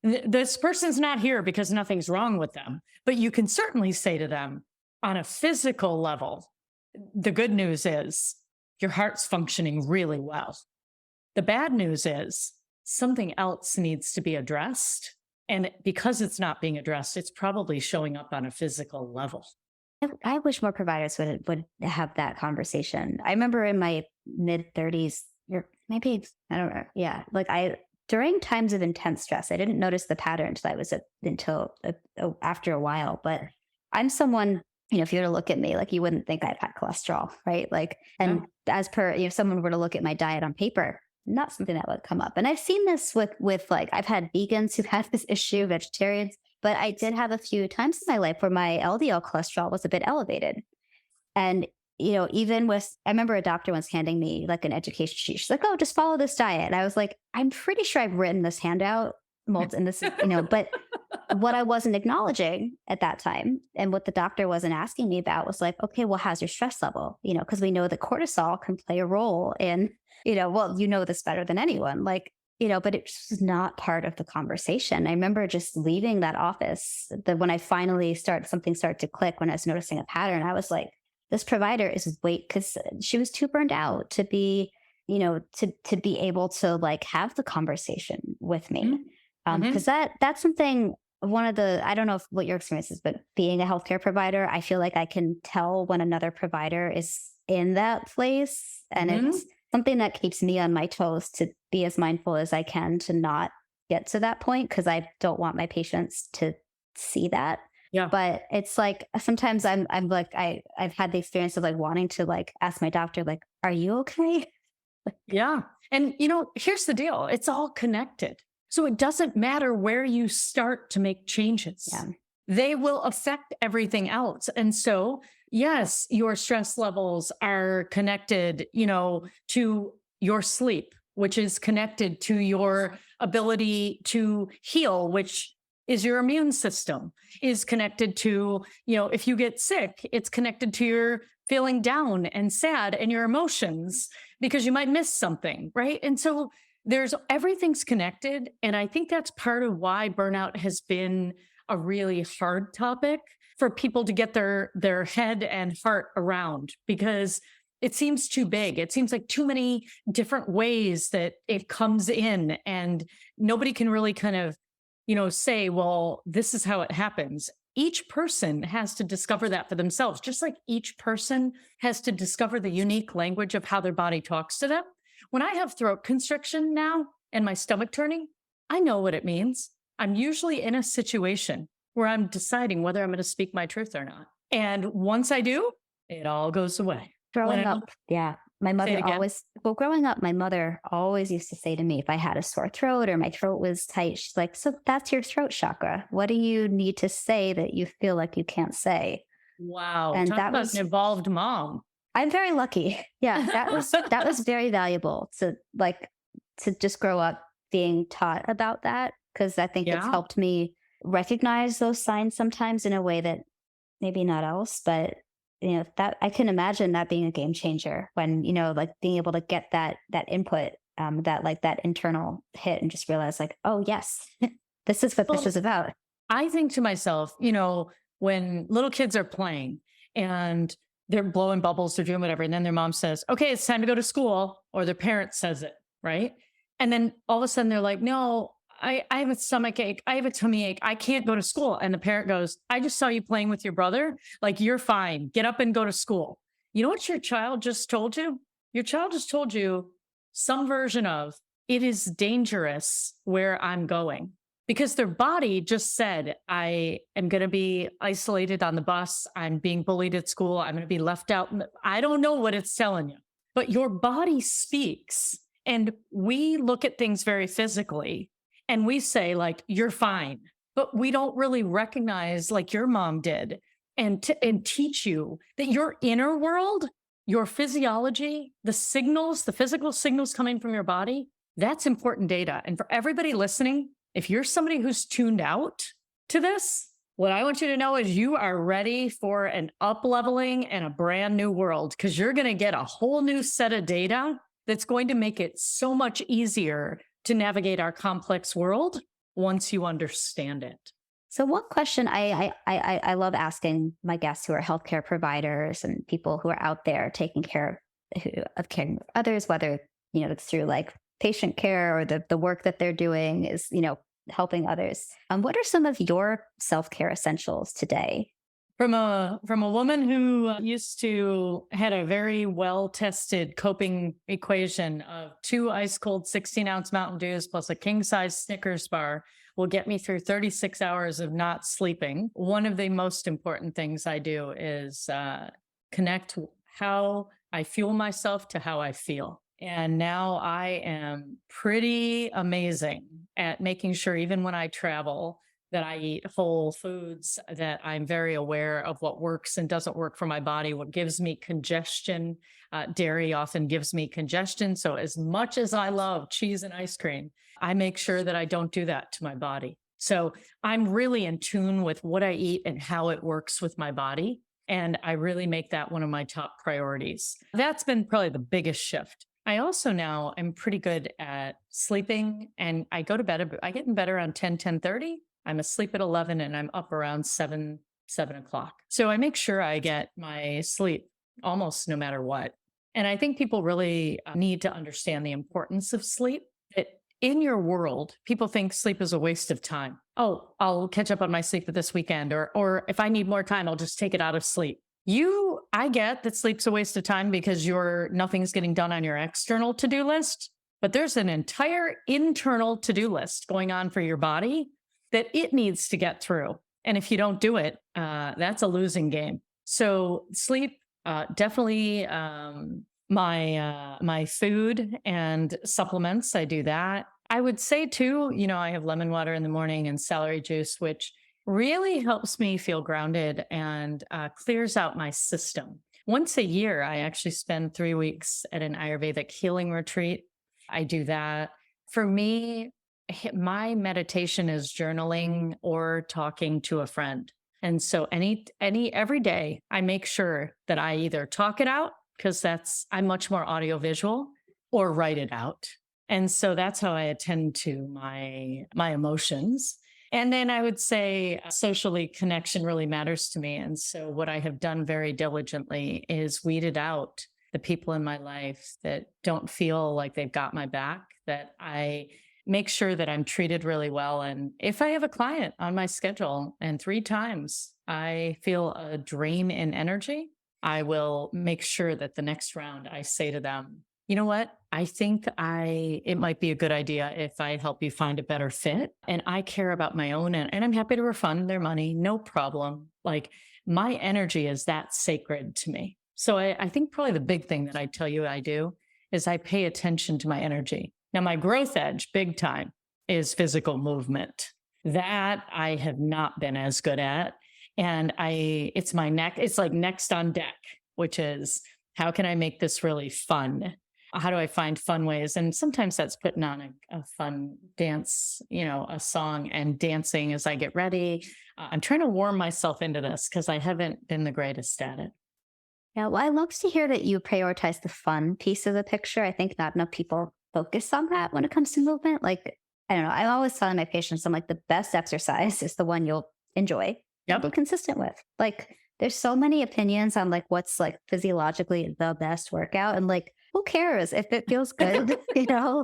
This person's not here because nothing's wrong with them. But you can certainly say to them on a physical level, the good news is your heart's functioning really well. The bad news is something else needs to be addressed. And because it's not being addressed, it's probably showing up on a physical level. I wish more providers would have that conversation. I remember in my mid 30s, or maybe, I don't know. Yeah. Like during times of intense stress, I didn't notice the pattern until after a while, but I'm someone, if you were to look at me, like you wouldn't think I've had cholesterol, right? Like, and as per, if someone were to look at my diet on paper, not something that would come up. And I've seen this with like, I've had vegans who've had this issue, vegetarians, but I did have a few times in my life where my LDL cholesterol was a bit elevated. And, even I remember a doctor once handing me like an education sheet. She's like, oh, just follow this diet. And I was like, I'm pretty sure I've written this handout and this, but what I wasn't acknowledging at that time and what the doctor wasn't asking me about was like, okay, well, how's your stress level? Because we know that cortisol can play a role in, well, this better than anyone, like, but it's not part of the conversation. I remember just leaving that office when I finally something started to click when I was noticing a pattern. I was like, this provider is because she was too burned out to be, to be able to like have the conversation with me. Because that's something, I don't know what your experience is, but being a healthcare provider, I feel like I can tell when another provider is in that place. And it's something that keeps me on my toes to be as mindful as I can to not get to that point, because I don't want my patients to see that. Yeah. But it's like, sometimes I'm like, I've had the experience of like wanting to like ask my doctor, like, are you okay? Yeah. And, here's the deal. It's all connected. So it doesn't matter where you start to make changes. Yeah. They will affect everything else. And so, yes, your stress levels are connected, to your sleep, which is connected to your ability to heal, which is your immune system, is connected to, if you get sick, it's connected to your feeling down and sad and your emotions because you might miss something, right? And so everything's connected. And I think that's part of why burnout has been a really hard topic for people to get their head and heart around, because it seems too big. It seems like too many different ways that it comes in, and nobody can really kind of, say, well, this is how it happens. Each person has to discover that for themselves, just like each person has to discover the unique language of how their body talks to them. When I have throat constriction now and my stomach turning, I know what it means. I'm usually in a situation where I'm deciding whether I'm going to speak my truth or not. And once I do, it all goes away. Growing up, my mother growing up, my mother always used to say to me, if I had a sore throat or my throat was tight, she's like, so that's your throat chakra. What do you need to say that you feel like you can't say? Wow. And that was an evolved mom. I'm very lucky. Yeah, that was very valuable to just grow up being taught about that, because I think it's helped me recognize those signs sometimes in a way that maybe not else. But that I can imagine that being a game changer when like being able to get that input, that internal hit, and just realize like, oh yes, this is what this is about. I think to myself, when little kids are playing and they're blowing bubbles, they're doing whatever. And then their mom says, okay, it's time to go to school, or their parent says it, right? And then all of a sudden they're like, no, I have a stomach ache. I have a tummy ache. I can't go to school. And the parent goes, I just saw you playing with your brother. Like, you're fine. Get up and go to school. You know what your child just told you? Your child just told you some version of, it is dangerous where I'm going. Because their body just said, I am going to be isolated on the bus. I'm being bullied at school. I'm going to be left out. I don't know what it's telling you, but your body speaks. And we look at things very physically and we say like, you're fine, but we don't really recognize, like your mom did, and teach you that your inner world, your physiology, the physical signals coming from your body, that's important data. And for everybody listening, if you're somebody who's tuned out to this, What I want you to know is you are ready for an up leveling and a brand new world because you're going to get a whole new set of data that's going to make it so much easier to navigate our complex world once you understand it. So one question I love asking my guests who are healthcare providers and people who are out there taking care of caring for others, whether, it's through like patient care or the work that they're doing is, helping others. What are some of your self-care essentials today? From a woman who used to had a very well tested coping equation of 2 ice cold 16-ounce Mountain Dews plus a king size Snickers bar will get me through 36 hours of not sleeping. One of the most important things I do is connect how I fuel myself to how I feel. And now I am pretty amazing at making sure, even when I travel, that I eat whole foods, that I'm very aware of what works and doesn't work for my body, what gives me congestion. Dairy often gives me congestion. So, as much as I love cheese and ice cream, I make sure that I don't do that to my body. So, I'm really in tune with what I eat and how it works with my body. And I really make that one of my top priorities. That's been probably the biggest shift. I also now am pretty good at sleeping, and I go to bed. I get in bed around 10:30. I'm asleep at 11 and I'm up around 7 o'clock. So I make sure I get my sleep almost no matter what. And I think people really need to understand the importance of sleep. That in your world, people think sleep is a waste of time. Oh, I'll catch up on my sleep this weekend, or if I need more time, I'll just take it out of sleep. I get that sleep's a waste of time because nothing's getting done on your external to-do list, but there's an entire internal to-do list going on for your body that it needs to get through. And if you don't do it, that's a losing game. So sleep, definitely my food and supplements, I do that. I would say too, I have lemon water in the morning and celery juice, which really helps me feel grounded and clears out my system. Once a year, I actually spend 3 weeks at an Ayurvedic healing retreat. I do that. For me, my meditation is journaling or talking to a friend. And so every day I make sure that I either talk it out, because I'm much more audio visual, or write it out. And so that's how I attend to my emotions. And then I would say socially, connection really matters to me. And so what I have done very diligently is weeded out the people in my life that don't feel like they've got my back, that I make sure that I'm treated really well. And if I have a client on my schedule and 3 times I feel a drain in energy, I will make sure that the next round I say to them, you know what? I think it might be a good idea if I help you find a better fit. And I care about my own, and I'm happy to refund their money. No problem. Like, my energy is that sacred to me. So I think probably the big thing that I tell you I do is I pay attention to my energy. Now, my growth edge, big time, is physical movement. That I have not been as good at. And it's my neck. It's like next on deck, which is, how can I make this really fun? How do I find fun ways? And sometimes that's putting on a fun dance, a song and dancing as I get ready. I'm trying to warm myself into this because I haven't been the greatest at it. Yeah, well, I love to hear that you prioritize the fun piece of the picture. I think not enough people focus on that when it comes to movement. Like, I don't know, I always tell my patients, I'm like, the best exercise is the one you'll enjoy and be consistent with. Like, there's so many opinions on like what's like physiologically the best workout, and like, who cares if it feels good?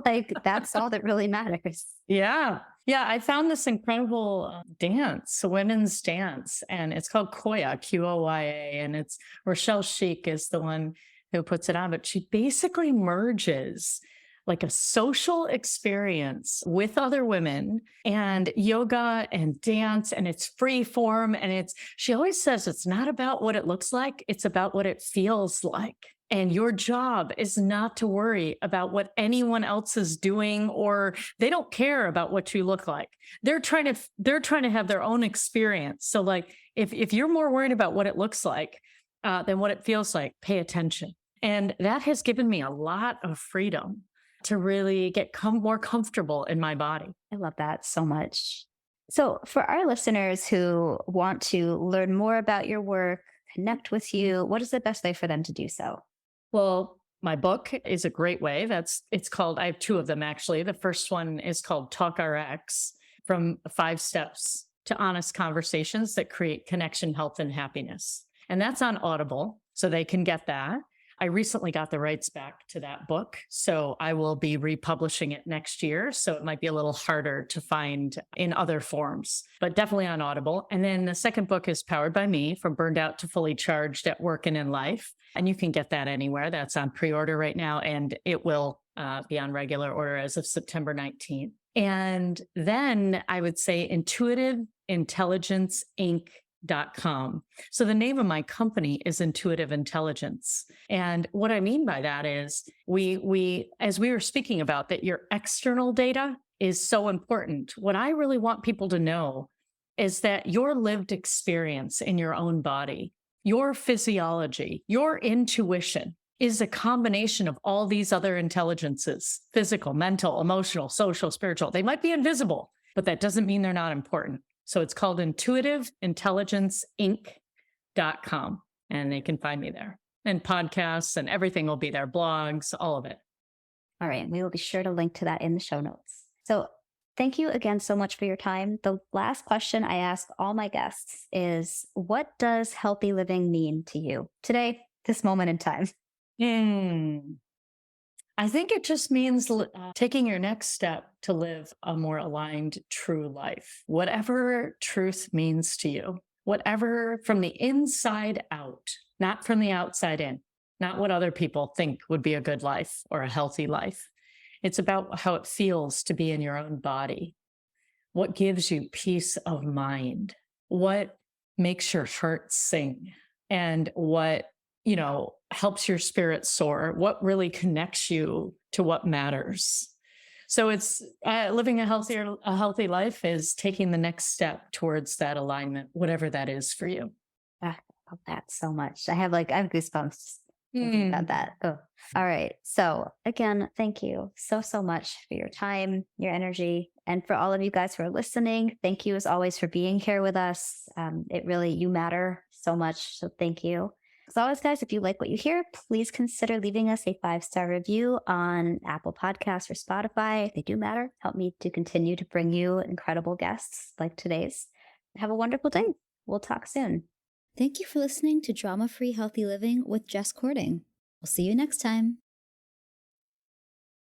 Like, that's all that really matters. Yeah. Yeah. I found this incredible dance, a women's dance, and it's called Koya, Qoya. And it's Rochelle Sheik is the one who puts it on, but she basically merges like a social experience with other women and yoga and dance, and it's free form. And she always says it's not about what it looks like, it's about what it feels like. And your job is not to worry about what anyone else is doing, or they don't care about what you look like. They're trying to have their own experience. So like, if you're more worried about what it looks like than what it feels like, pay attention. And that has given me a lot of freedom to really get more comfortable in my body. I love that so much. So, for our listeners who want to learn more about your work, connect with you, what is the best way for them to do so? Well, my book is a great way. It's called, I have two of them actually. The first one is called Talk RX, from 5 steps to honest conversations that create connection, health, and happiness. And that's on Audible, so they can get that. I recently got the rights back to that book, so I will be republishing it next year. So it might be a little harder to find in other forms, but definitely on Audible. And then the second book is Powered by Me, From Burned Out to Fully Charged at Work and in Life. And you can get that anywhere. That's on pre-order right now, and it will be on regular order as of September 19th. And then I would say intuitiveintelligenceinc.com. So the name of my company is Intuitive Intelligence. And what I mean by that is we as we were speaking about, that your external data is so important. What I really want people to know is that your lived experience in your own body, your physiology, your intuition is a combination of all these other intelligences: physical, mental, emotional, social, spiritual. They might be invisible, but that doesn't mean they're not important. So it's called intuitiveintelligenceinc.com, and they can find me there. And podcasts and everything will be there, blogs, all of it. All right. We will be sure to link to that in the show notes. So, thank you again so much for your time. The last question I ask all my guests is, what does healthy living mean to you today, this moment in time? I think it just means taking your next step to live a more aligned, true life. Whatever truth means to you, whatever, from the inside out, not from the outside in, not what other people think would be a good life or a healthy life. It's about how it feels to be in your own body. What gives you peace of mind? What makes your heart sing? And what helps your spirit soar, what really connects you to what matters. So it's living a healthy life is taking the next step towards that alignment, whatever that is for you. I love that so much. I have goosebumps just thinking about that. Oh. All right. So again, thank you so much for your time, your energy. And for all of you guys who are listening, thank you as always for being here with us. You matter so much. So thank you. As always, guys, if you like what you hear, please consider leaving us a 5-star review on Apple Podcasts or Spotify. They do matter. Help me to continue to bring you incredible guests like today's. Have a wonderful day. We'll talk soon. Thank you for listening to Drama Free Healthy Living with Jess Cording. We'll see you next time.